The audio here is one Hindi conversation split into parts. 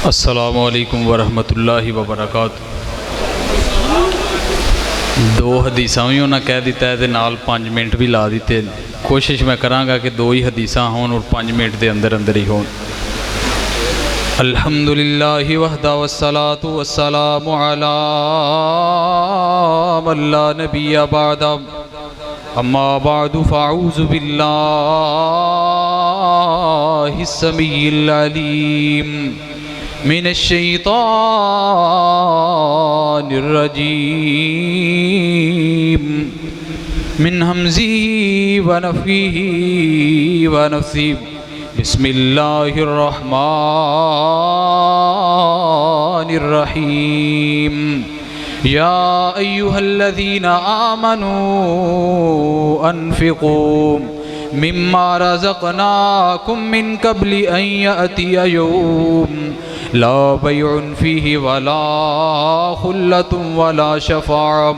अस्सलामु अलैकुम वरहमतुल्लाहि वबरकातुहू। दो हदीसां भी उन्हें कह दिता है ते नाल 5 मिनट भी ला दिते। कोशिश मैं कराँगा कि 2 ही हदीसां होन और 5 मिनट के अंदर अंदर ही होन। अल्हम्दुलिल्लाहि वहदा वस्सलातु वस्सलामु अला मन ला नबिय्य बअदा। अम्मा बअदु फ़अऊज़ु बिल्लाहिस समीइल अलीम मिनश शैतानिर रजीम मिन हमज़िही व नफ़्ख़िही व नफ़्सिही। बिस्मिल्लाहिर रहमानिर रहीम। या अय्युहल्लज़ीना आमनू अनफ़िक़ू मिम्मा रज़क़नाकुम मिन क़ब्लि अन यअतिय यौम ला बैउन फ़ीहि वला ख़ुल्लतुन वला शफ़ाअह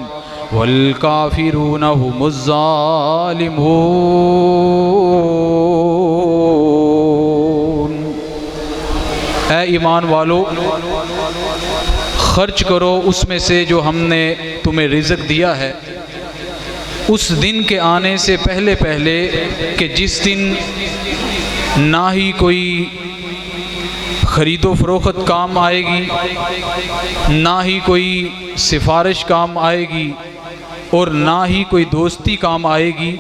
वल काफ़िरून हुमुज़ ज़ालिमून। ऐ ईमान वालो, खर्च करो उसमें से जो हमने तुम्हें रिज़्क़ दिया है, उस दिन के आने से पहले पहले कि जिस दिन ना ही कोई ख़रीदो फ़रोख्त काम आएगी, ना ही कोई सिफारिश काम आएगी और ना ही कोई दोस्ती काम आएगी।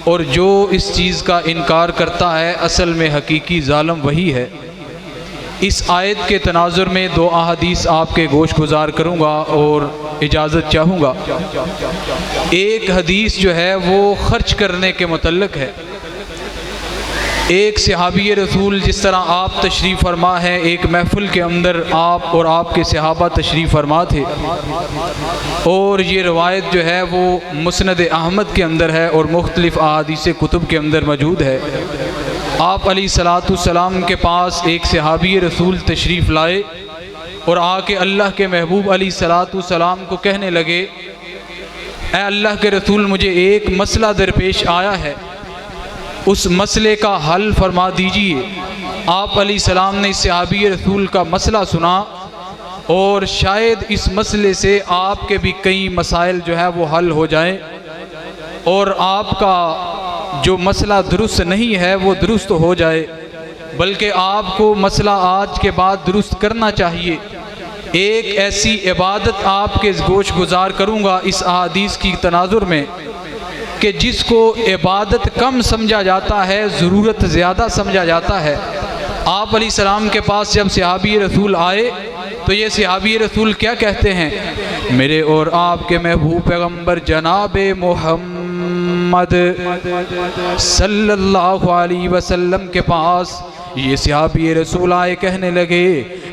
और जो इस चीज़ का इनकार करता है असल में हकीकी ज़ालिम वही है। इस आयत के तनाजुर में 2 अहादीस आपके गोश गुजार करूँगा और इजाज़त चाहूँगा। एक हदीस जो है वो ख़र्च करने के मुतल्लिक़ है। एक सहाबी रसूल, जिस तरह आप तशरीफ़ फरमा है, एक महफ़िल के अंदर आप और आपके सहाबा तशरीफ़ फरमा थे और ये रवायत जो है वो मुस्नद अहमद के अंदर है और मुख्तलिफ़ अहादीस कुतुब के अंदर मौजूद है। आप अलैहिस्सलाम के पास एक सहाबी रसूल तशरीफ़ लाए और आके अल्लाह के महबूब अलैहिस्सलाम को कहने लगे, ऐ अल्लाह के रसूल, मुझे एक मसला दरपेश आया है, उस मसले का हल फरमा दीजिए। आप अलैहिस्सलाम ने इस सहाबी रसूल का मसला सुना और शायद इस मसले से आपके भी कई मसाइल जो है वो हल हो जाएं और आपका जो मसला दुरुस्त नहीं है वो दुरुस्त हो जाए, बल्कि आपको मसला आज के बाद दुरुस्त करना चाहिए। एक ऐसी इबादत आपके गोश गुजार करूँगा इस अहादीस की तनाजुर में कि जिसको इबादत कम समझा जाता है, ज़रूरत ज़्यादा समझा जाता है। आप अलैहिस्सलाम के पास जब सहाबी रसूल आए तो ये सहाबी रसूल क्या कहते हैं, मेरे और आपके महबूब पैगम्बर जनाब मोहम्मद सल्लल्लाहु अलैहि वसल्लम के पास ये सहाबी रसूल आए, कहने लगे,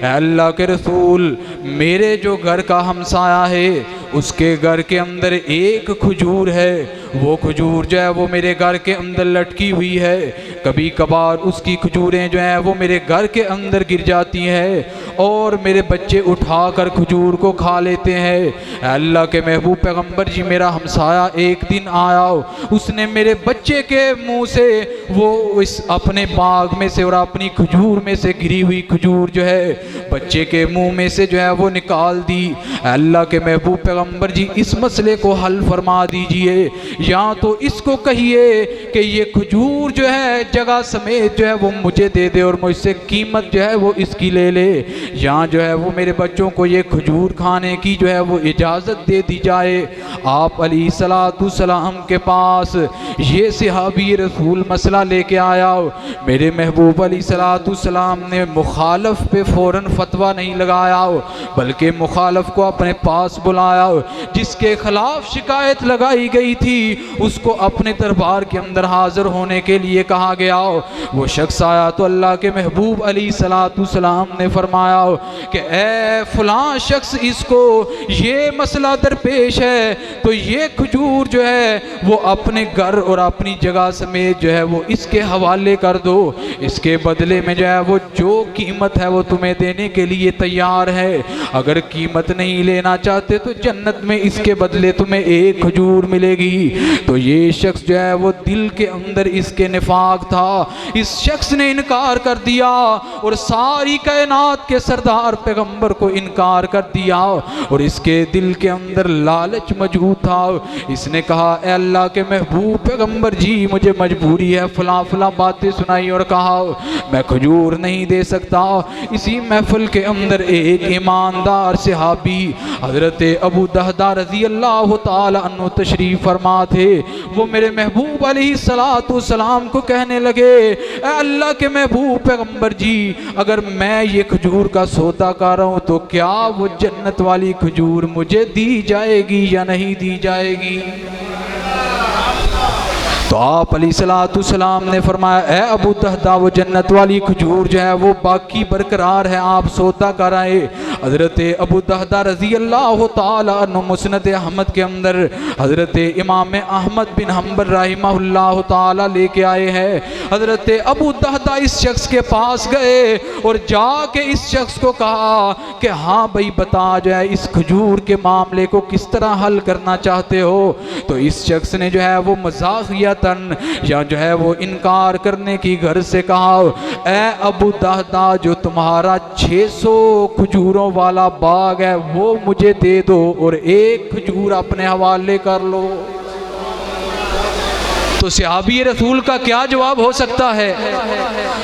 अल्लाह के रसूल, मेरे जो घर का हमसाया है उसके घर के अंदर एक खजूर है, वो खजूर जो है वो मेरे घर के अंदर लटकी हुई है। कभी कभार उसकी खजूरें जो हैं वो मेरे घर के अंदर गिर जाती हैं और मेरे बच्चे उठाकर खजूर को खा लेते हैं। अल्लाह के महबूब पैगंबर जी, मेरा हमसाया एक दिन आया, उसने मेरे बच्चे के मुंह से वो इस अपने बाग में से और अपनी खजूर में से गिरी हुई खजूर जो है बच्चे के मुंह में से जो है वो निकाल दी। अल्लाह के महबूब पैगंबर जी, इस मसले को हल फरमा दीजिए, या तो इसको कहिए कि ये खजूर जो है जगह समेत जो है वो मुझे दे दे और मुझसे कीमत जो है वो इसकी ले ले, या जो है वो मेरे बच्चों को ये खजूर खाने की जो है वो इजाज़त दे दी जाए। आप अलैहिस्सलाम के पास ये सहाबी रसूल मसला लेके आया, मेरे महबूब अलैहिस्सलाम ने मुखालफ पे फ़ौरन फतवा नहीं लगाया, बल्कि मुखालफ को अपने पास बुलाया। जिसके खिलाफ शिकायत लगाई गई थी उसको अपने दरबार के अंदर हाजिर होने के लिए कहा गया। वो शख्स आया तो अल्लाह के महबूब अलैहिस्सलाम ने फरमाया कि ए फलां शख्स, इसको ये मसला दरपेश है तो ये खजूर जो है वो अपने घर और अपनी जगह समेत जो है वो इसके हवाले कर दो, इसके बदले में जो है वो जो कीमत है वो तुम्हें देने के लिए तैयार है। अगर कीमत नहीं लेना चाहते तो जन्नत में इसके बदले तुम्हें एक खजूर मिलेगी, तो ये शख्स जो है वो दिल के अंदर इसके निफाक था, इस शख्स ने इनकार कर दिया और सारी कायनात के सरदार पैगंबर को इनकार कर दिया। और इसके दिल के अंदर लालच मौजूद था। इसने कहा, ए अल्लाह के महबूब पैगंबर जी, मुझे मजबूरी है, फलां फलां बातें सुनाई और कहा मैं खजूर नहीं दे सकता। इसी महफिल के अंदर एक ईमानदार सहाबी हजरत अबू दहदा रजी अल्लाह ताला अन्हु तशरीफ फरमा थे। वो मेरे महबूब अलैहिस्सलातु सलाम को कहने लगे, ए अल्लाह के महबूब पैगंबर जी, अगर मैं ये खजूर का सौदा कर रहा हूँ तो क्या वो जन्नत वाली खजूर मुझे दी जाएगी या नहीं दी जाएगी? तो आप अलैहिस्सलाम ने फरमाया, ए अबू दहदा, वो जन्नत वाली खजूर जो है वो बाकी बरकरार है, आप सौदा कराए। हज़रत अबू दहदा रज़ी अल्लाह ताला अन्हु मुस्नद अहमद के अंदर हज़रत इमाम अहमद बिन हम्बल रहमहुल्लाह ताला लेके आए हैं। हज़रत अबू दहदा इस शख्स के पास गए और जाके इस शख्स को कहा कि हाँ भाई, बता जो है इस खजूर के मामले को किस तरह हल करना चाहते हो। तो इस शख्स ने जो है वो मजाकिया या जो है वो इनकार करने की घर से कहा, ए अबू दहदा, जो तुम्हारा 600 खजूरों वाला बाग है वो मुझे दे दो और एक खजूर अपने हवाले कर लो। तो सहाबी रसूल का क्या जवाब हो सकता है?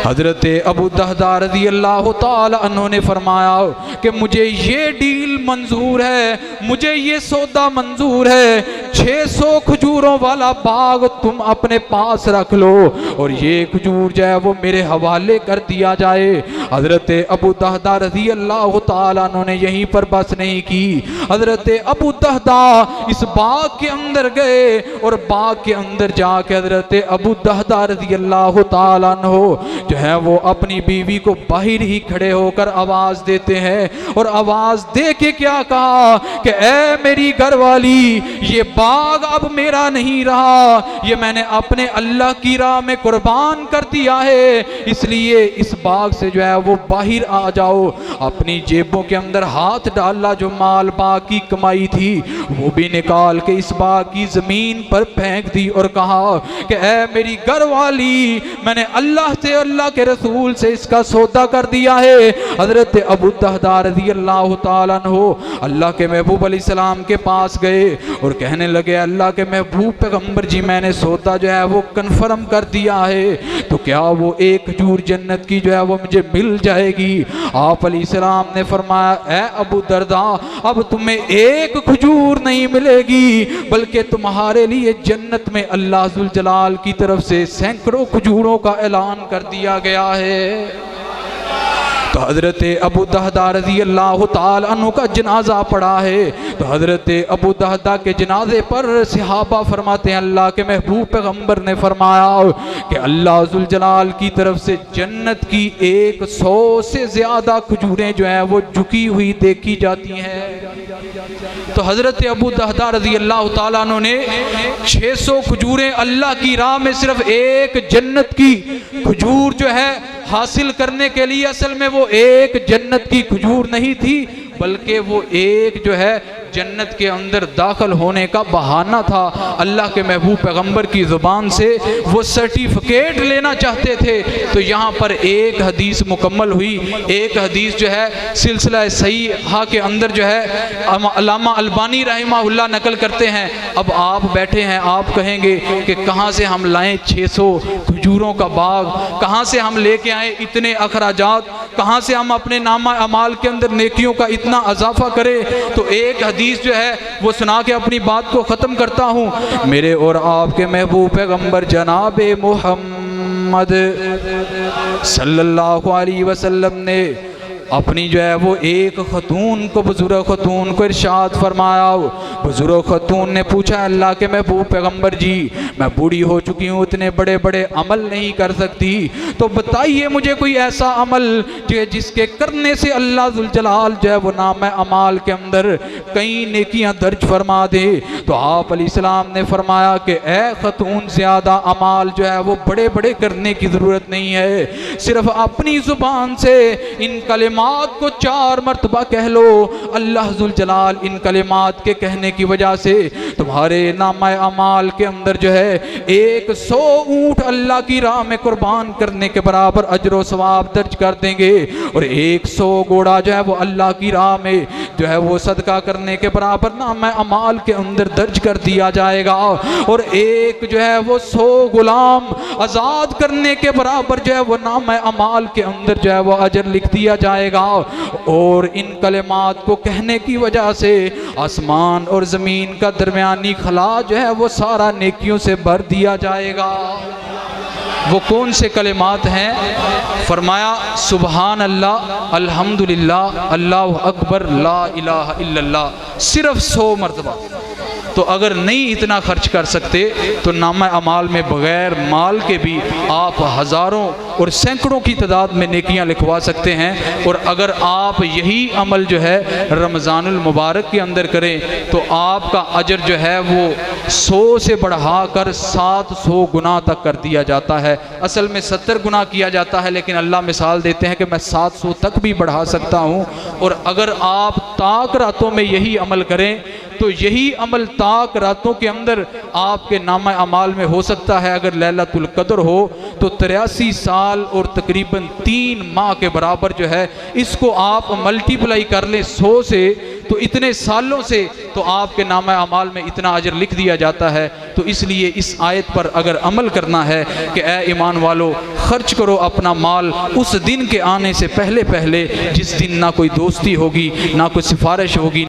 हजरत अबू दहदा रज़ी अल्लाह ताला अन्हु ने फरमाया कि मुझे ये डील मंजूर है, मुझे ये सौदा मंजूर है, 600 खजूरों वाला बाग तुम अपने पास रख लो और ये खजूर जो है वो मेरे हवाले कर दिया जाए। हजरत अबू दहदा रज़ी अल्लाह ताला अन्हु ने यहीं पर बस नहीं की। हजरत अबू दहदा इस बाग के अंदर गए और बाग के अंदर जाके हजरत अबू दहदा रज़ी अल्लाह ताला अन्हु जो है वो अपनी बीवी को बाहर ही खड़े होकर आवाज देते हैं और आवाज दे के क्या कहा कि ए मेरी घरवाली, ये बाग अब मेरा नहीं रहा, ये मैंने अपने अल्लाह की राह में कुर्बान कर दिया है, इसलिए इस बाग से जो है वो बाहर आ जाओ। अपनी जेबों के अंदर हाथ डाला, जो माल बाग की कमाई थी वो भी निकाल के इस बाग की जमीन पर फेंक दी और कहा कि ऐ मेरी घरवाली, मैंने अल्लाह से, अल्लाह के रसूल से इसका सौदा कर दिया है। हजरत अबू दहदा रज़ी अल्लाह ताला अन्हु अल्लाह के महबूब अलैहिस्सलाम के पास गए और कहने लगे, अल्लाह के महबूब पैगंबर जी, मैंने सौदा जो है वो कन्फर्म कर दिया है, तो क्या वो एक खजूर जन्नत की जो है वो मुझे मिल जाएगी? आप अलैहिस्सलाम ने फरमाया, ऐ अबू दरदा, अब तुम्हें एक खजूर नहीं मिलेगी, बल्कि तुम्हारे लिए जन्नत में अल्लाह जुल जलाल की तरफ से सैकड़ों खजूरों का ऐलान कर दिया गया है। तो हजरत अबू दहदा रज़ी अल्लाह ताला अन्हु का जनाजा पड़ा है। तो हजरत अबू दहदा के जनाजे पर सहाबा फरमाते हैं, अल्लाह के महबूब पैगंबर ने फरमाया कि अल्लाह जुल जलाल की तरफ से जन्नत की 100 से ज्यादा खजूरें जो है वो झुकी हुई देखी जाती हैं। तो हजरत अबू दहदा रज़ी अल्लाह ताला अन्हु ने 600 खजूरें अल्लाह की राह में सिर्फ एक जन्नत की खजूर जो है हासिल करने के लिए, असल में वो एक जन्नत की खजूर नहीं थी, बल्कि वो एक जो है जन्नत के अंदर दाखिल होने का बहाना था। अल्लाह के महबूब पैगंबर की ज़ुबान से वो सर्टिफिकेट लेना चाहते थे। तो यहाँ पर एक हदीस मुकम्मल हुई। एक हदीस जो है सिलसिला सहीहा के अंदर जो है अल्लामा अलबानी रहमहुल्लाह नकल करते हैं। अब आप बैठे हैं, आप कहेंगे कि कहाँ से हम लाएं 600 खजूरों का बाग, कहाँ से हम लेके आए इतने अखराजात, कहाँ से हम अपने नामा अमाल के अंदर नेकियों का इतना इजाफा करें। तो एक हदीस जो है वो सुना के अपनी बात को ख़त्म करता हूँ। मेरे और आपके महबूब पैगंबर जनाब मोहम्मद सल्लल्लाहु अलैहि वसल्लम ने अपनी जो है वो एक खतून को, बुजुर्ग खतून को इरशाद फरमाया। बुजुर्ग खतून ने पूछा, अल्लाह के महबूब पैगंबर जी, मैं बूढ़ी हो चुकी हूँ, इतने बड़े बड़े अमल नहीं कर सकती, तो बताइए मुझे कोई ऐसा अमल जो है जिसके करने से अल्लाह जुल जलाल जो है वो नाम अमाल के अंदर कई नेकियां दर्ज फरमा दे। तो आप अलैहिस्सलाम ने फरमाया कि ए खतून, ज़्यादा अमाल जो है वो बड़े बड़े करने की ज़रूरत नहीं है, सिर्फ अपनी ज़ुबान से इन कलिमात कलिमात को 4 मरतबा कह लो, अल्लाह जुल जलाल इन कलिमात के कहने की वजह से तुम्हारे नामा अमाल के अंदर जो है 100 ऊँट अल्लाह की राह में कुर्बान करने के बराबर अजर व सवाब दर्ज कर देंगे, और 100 घोड़ा जो है वो अल्लाह की राह में जो है वो सदका करने के बराबर नामा अमाल के अंदर दर्ज कर दिया जाएगा, और एक जो है वो 100 गुलाम आज़ाद करने के बराबर जो है वो नामा अमाल के अंदर जो है वो अजर लिख दिया जाएगा। और इन कलिमात को कहने की वजह से आसमान और ज़मीन का दरमियानी खला जो है वो सारा नेकियों से भर दिया जाएगा। वो कौन से कलिमात हैं? फरमाया सुबहान अल्लाह, अल्हम्दुलिल्लाह, अल्लाहु अकबर, ला इलाहा इल्लल्लाह, सिर्फ 100 मरतबा। तो अगर नहीं इतना खर्च कर सकते तो नामा अमाल में बग़ैर माल के भी आप हज़ारों और सैकड़ों की तादाद में नेकियां लिखवा सकते हैं। और अगर आप यही अमल जो है रमज़ानुल मुबारक के अंदर करें तो आपका अजर जो है वो 100 से बढ़ाकर 700 गुना तक कर दिया जाता है। असल में 70 गुना किया जाता है, लेकिन अल्लाह मिसाल देते हैं कि मैं 700 तक भी बढ़ा सकता हूँ। और अगर आप ताक रातों में यही अमल करें तो यही अमल ताक रातों के अंदर आपके नामा अमाल में हो सकता है। अगर लैलतुल कद्र हो तो 83 साल और तकरीबन 3 माह के बराबर जो है, इसको आप मल्टीप्लाई कर लें 100 से, तो इतने सालों से तो आपके नामा अमाल में इतना अजर लिख दिया जाता है। तो इसलिए इस आयत पर अगर अमल करना है कि ए ईमान वालों, खर्च करो अपना माल उस दिन के आने से पहले पहले, जिस दिन ना कोई दोस्ती होगी, ना कोई सिफारिश होगी।